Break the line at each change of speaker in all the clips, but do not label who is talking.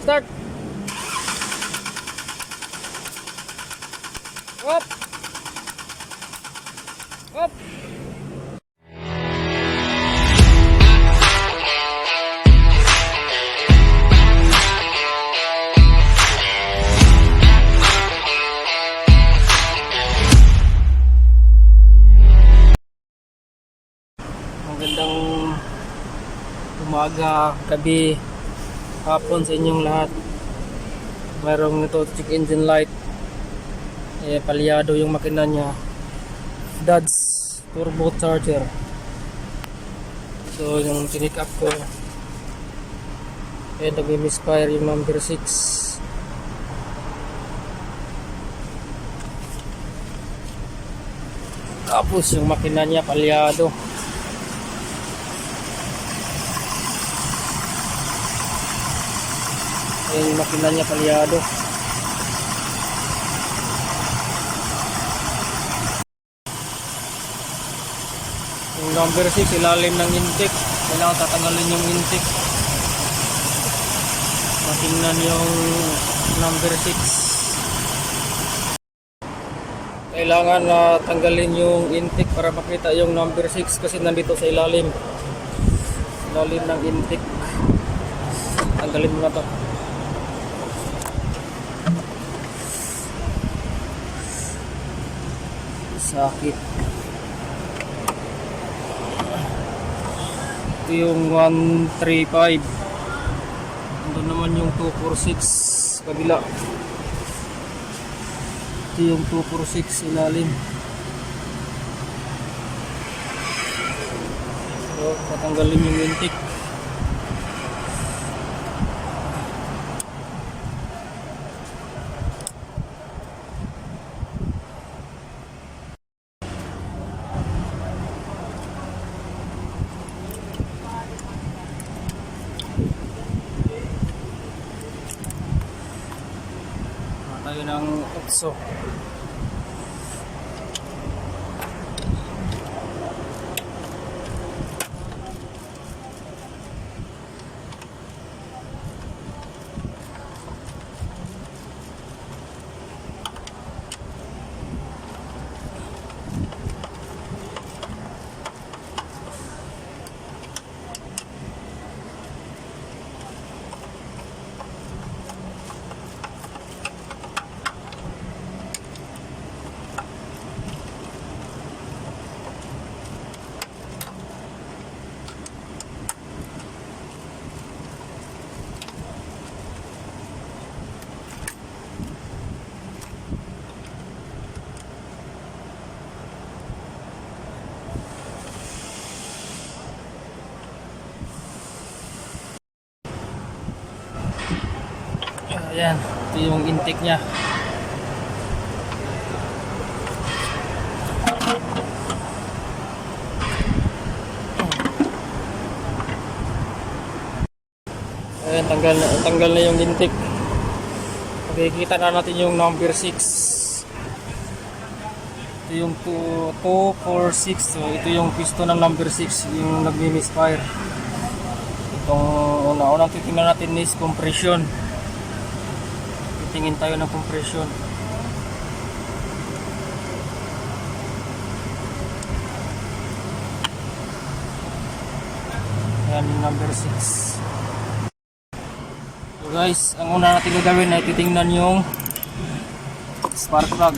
Start. Up. Up. Magandang umaga, gabi, hapon sa inyong lahat. Mayroong ito check engine light, palyado yung makina nya, Dodge turbo charger. So yung tinick up ko, nag-misfire yung number 6. Tapos yung makina nya palyado. Yung makina niya palyado. Yung number 6 ilalim ng intake, kailangan tatanggalin yung intake. Matingnan yung number 6. Kailangan tanggalin yung intake para makita yung number 6 kasi nandito sa ilalim ng intake. Tanggalin mo na to. Sakit. Ito yung 135. Ito naman yung 246 kabila. Ito yung 246 ilalim. So, patanggalin yung intake. Tayo ng utso. Ayan, ito yung intake nya. Ayan, tanggal na yung intake. Makikita na natin yung number 6. Ito yung 246. So ito yung piston ng number 6, yung nagmi-misfire. Itong unang titingnan natin is compression. Tingin tayo ng compression. Yan yung number 6. So guys, ang una natin gagawin ay titingnan yung spark plug.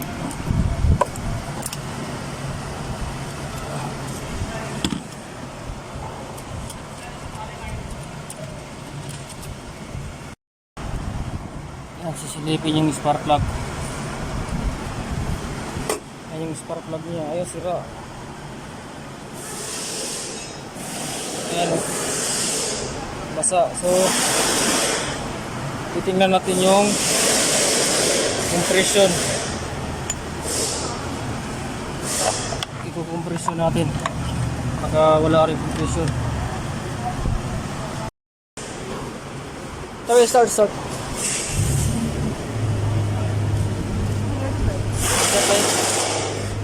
Sisilipin yung spark plug. Ay, yung spark plug niya ayaw sira. Ayan, basa. So titingnan natin yung compression. Iko-compression natin. Baka wala rin compression. Tabi, start.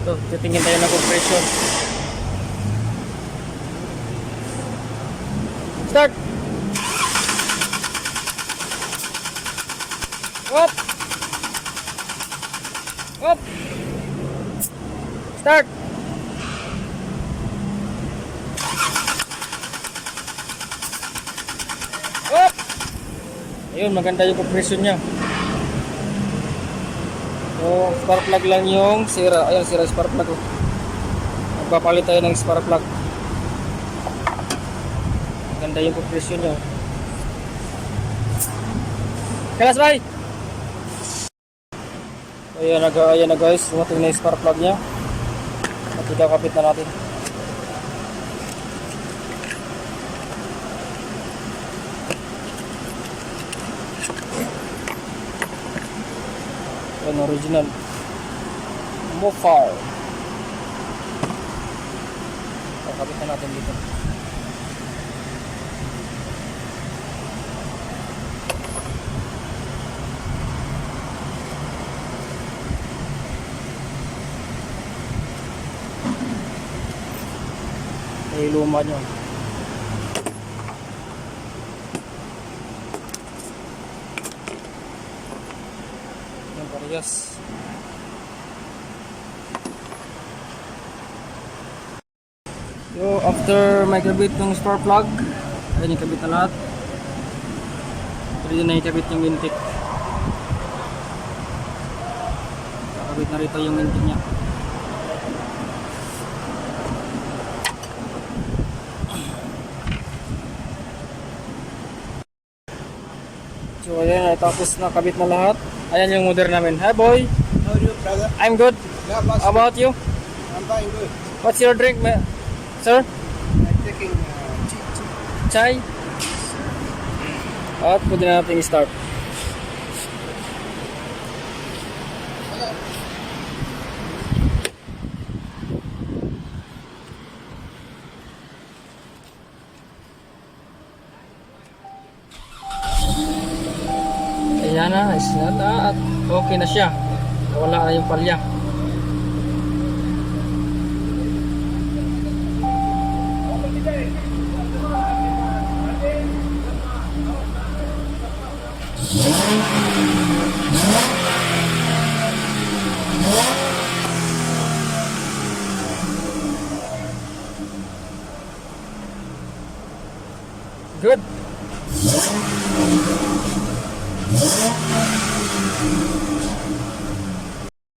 So, titingin tayo ng compression. Start! Up! Up! Start! Up! Ayun, maganda yung compression niya. So, spark plug lang yung sira. Ayun, sira yung spark plug. Magpapalit tayo ng spark plug. Maganda yung compression niya. Kalas, bye! Ayan na guys, dumating na yung spark plug niya. At ikakapit na natin. Ayan, original Mofar. Ikakapit na natin dito. Ay, luma nyo. Yan, parehas. So, after may kabit ng spark plug, ayun yung kabit na lahat. Pwede na ikabit yung intake. Kakabit na rito yung intake nya. So ayan, tapos nakabit na lahat. Ayan yung model namin. Hi boy!
How are you, brother?
I'm good.
Yeah, boss.
How about you?
I'm fine, good.
What's your drink, sir?
I'm taking
Chai? At pwede na natin i-start. Ayan na, isnat at okay na siya. Wala na yung palya. Good.